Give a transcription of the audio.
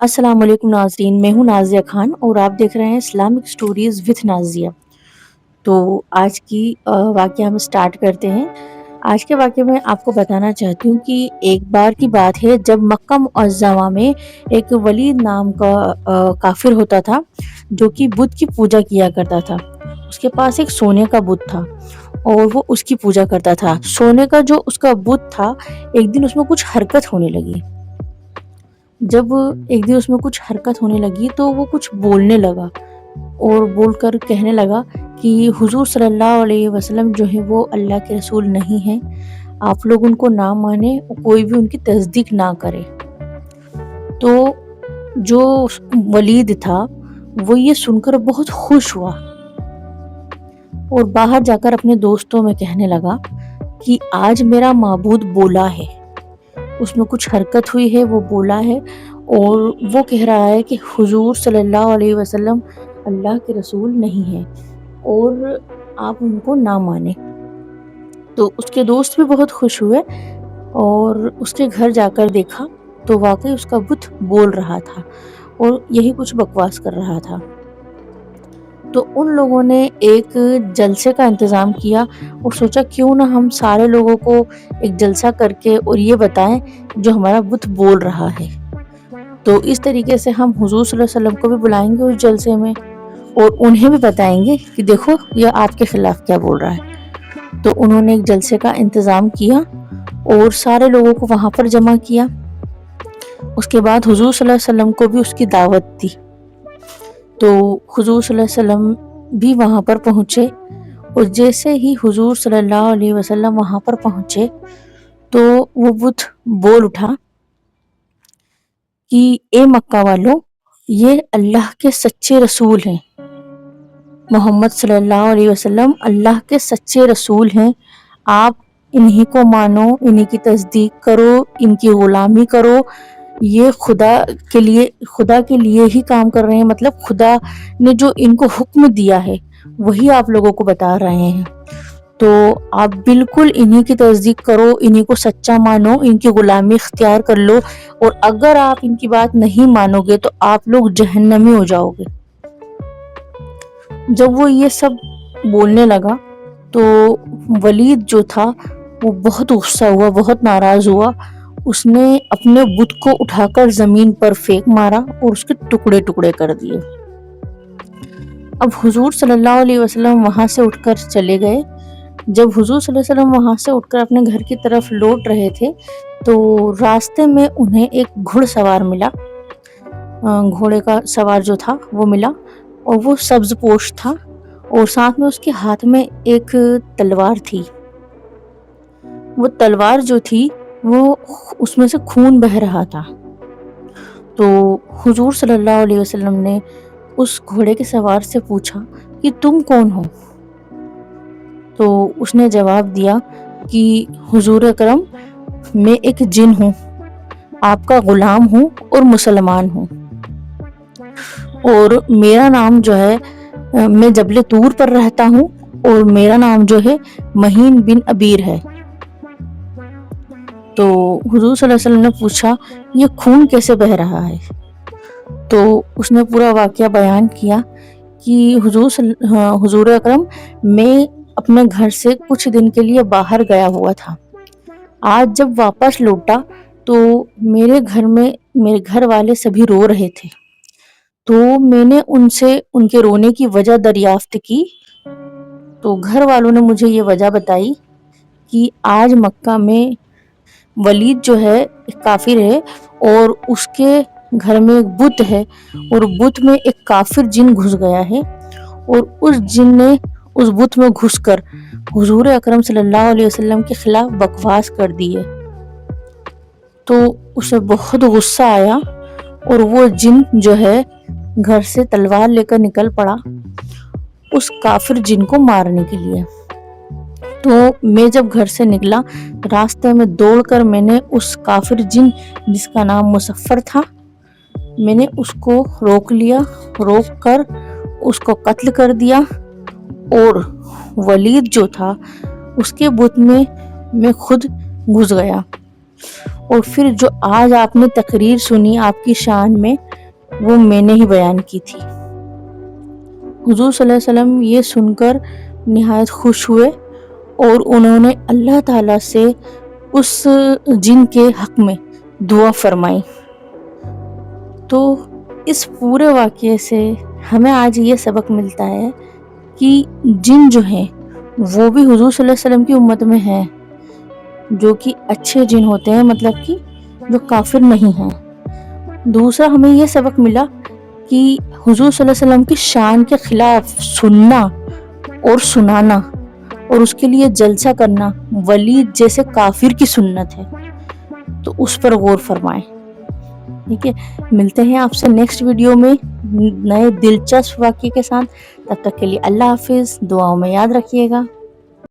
अस्सलाम वालेकुम नाज़रीन, मैं हूँ नाज़िया खान और आप देख रहे हैं इस्लामिक स्टोरीज़ विथ नाज़िया। तो आज की वाक़या हम स्टार्ट करते हैं। आज के वाक़ये में आपको बताना चाहती हूँ कि एक बार की बात है जब मक्का मुअज़्ज़मा में एक वलीद नाम का काफ़िर होता था, जो कि बुत की पूजा किया करता था। उसके पास एक सोने का बुत था और वो उसकी पूजा करता था। सोने का जो उसका बुत था, एक दिन उसमें कुछ हरकत होने लगी। जब एक दिन उसमें कुछ हरकत होने लगी तो वो कुछ बोलने लगा और बोलकर कहने लगा कि हुजूर सल्लल्लाहु अलैहि वसल्लम जो है वो अल्लाह के रसूल नहीं हैं। आप लोग उनको ना माने और कोई भी उनकी तस्दीक ना करे। तो जो वलीद था वो ये सुनकर बहुत खुश हुआ और बाहर जाकर अपने दोस्तों में कहने लगा कि आज मेरा माबूद बोला है, उसमें कुछ हरकत हुई है, वो बोला है और वो कह रहा है कि हुजूर सल्लल्लाहु अलैहि वसल्लम अल्लाह के रसूल नहीं हैं और आप उनको ना माने। तो उसके दोस्त भी बहुत खुश हुए और उसके घर जाकर देखा तो वाकई उसका बुत बोल रहा था और यही कुछ बकवास कर रहा था। तो उन लोगों ने एक जलसे का इंतज़ाम किया और सोचा क्यों ना हम सारे लोगों को एक जलसा करके और ये बताएं जो हमारा बुत बोल रहा है। तो इस तरीके से हम हुजूर सल्लल्लाहु अलैहि वसल्लम को भी बुलाएंगे उस जलसे में और उन्हें भी बताएंगे कि देखो ये आपके खिलाफ क्या बोल रहा है। तो उन्होंने एक जलसे का इंतज़ाम किया और सारे लोगों को वहाँ पर जमा किया। उसके बाद हुजूर सल्लल्लाहु अलैहि वसल्लम को भी उसकी दावत दी। तो हुजूर सल्लल्लाहु अलैहि वसल्लम भी वहाँ पर पहुँचे और जैसे ही हुजूर सल्लल्लाहु अलैहि वसल्लम वहाँ पर पहुँचे तो वो बुत बोल उठा कि ए मक्का वालों, ये अल्लाह के सच्चे रसूल हैं। मोहम्मद सल्लल्लाहु अलैहि वसल्लम अल्लाह के सच्चे रसूल हैं। आप इन्हीं को मानो, इन्हीं की तस्दीक करो, इनकी गुलामी करो। ये खुदा के लिए ही काम कर रहे हैं, मतलब खुदा ने जो इनको हुक्म दिया है वही आप लोगों को बता रहे हैं। तो आप बिल्कुल इन्हीं की तस्दीक करो, इन्हीं को सच्चा मानो, इनकी गुलामी इख्तियार कर लो और अगर आप इनकी बात नहीं मानोगे तो आप लोग जहन्नमी हो जाओगे। जब वो ये सब बोलने लगा तो वलीद जो था वो बहुत गुस्सा हुआ, बहुत नाराज हुआ। उसने अपने बुत को उठाकर जमीन पर फेंक मारा और उसके टुकड़े टुकड़े कर दिए। अब हुजूर सल्लल्लाहु अलैहि वसल्लम वहां से उठकर चले गए। जब हुजूर सल्लल्लाहु अलैहि वसल्लम वहां से उठकर अपने घर की तरफ लौट रहे थे तो रास्ते में उन्हें एक घुड़सवार मिला। घोड़े का सवार जो था वो मिला और वो सब्ज पोश था और साथ में उसके हाथ में एक तलवार थी। वो तलवार जो थी वो उसमें से खून बह रहा था। तो हुजूर सल्लल्लाहु अलैहि वसल्लम ने उस घोड़े के सवार से पूछा कि तुम कौन हो? तो उसने जवाब दिया कि हुजूर अकरम, मैं एक जिन हूँ, आपका गुलाम हूँ और मुसलमान हूँ और मेरा नाम जो है मैं जबले तूर पर रहता हूँ और मेरा नाम जो है महीन बिन अबीर है। तो हुजूर सल्लल्लाहु अलैहि वसल्लम ने पूछा ये खून कैसे बह रहा है? तो उसने पूरा वाकया बयान किया कि हुजूर अकरम, मैं अपने घर से कुछ दिन के लिए बाहर गया हुआ था। आज जब वापस लौटा तो मेरे घर वाले सभी रो रहे थे। तो मैंने उनसे उनके रोने की वजह दरियाफ्त की। तो घर वालों ने मुझे ये वजह बताई कि आज मक्का में वलीद जो है एक काफिर है और उसके घर में एक बुत है और बुत में एक काफिर जिन घुस गया है और उस जिन ने उस बुत में घुसकर हुजूर अकरम सल्लल्लाहु अलैहि वसल्लम के खिलाफ बकवास कर दी है। तो उसे बहुत गुस्सा आया और वो जिन जो है घर से तलवार लेकर निकल पड़ा उस काफिर जिन को मारने के लिए। तो मैं जब घर से निकला, रास्ते में दौड़कर मैंने उस काफिर जिन जिसका नाम मुसफ्फर था, मैंने उसको रोक लिया, रोक कर उसको कत्ल कर दिया और वलीद जो था उसके बुत में मैं खुद घुस गया اور پھر جو آج آپ نے تقریر سنی آپ کی شان میں، وہ میں نے ہی بیان کی تھی۔ حضور صلی اللہ علیہ وسلم یہ سن کر نہایت خوش ہوئے اور انہوں نے اللہ تعالیٰ سے اس جن کے حق میں دعا فرمائی۔ تو اس پورے واقعے سے ہمیں آج یہ سبق ملتا ہے کہ جن جو ہیں وہ بھی حضور صلی اللہ علیہ وسلم کی امت میں ہیں، جو کہ اچھے جن ہوتے ہیں، مطلب کہ جو کافر نہیں ہیں۔ دوسرا ہمیں یہ سبق ملا کہ حضور صلی اللہ علیہ وسلم کی شان کے خلاف سننا اور سنانا اور اس کے لیے جلسہ کرنا ولید جیسے کافر کی سنت ہے، تو اس پر غور فرمائیں۔ ٹھیک ہے، ملتے ہیں آپ سے نیکسٹ ویڈیو میں نئے دلچسپ واقعے کے ساتھ۔ تب تک کے لیے اللہ حافظ، دعاؤں میں یاد رکھیے گا۔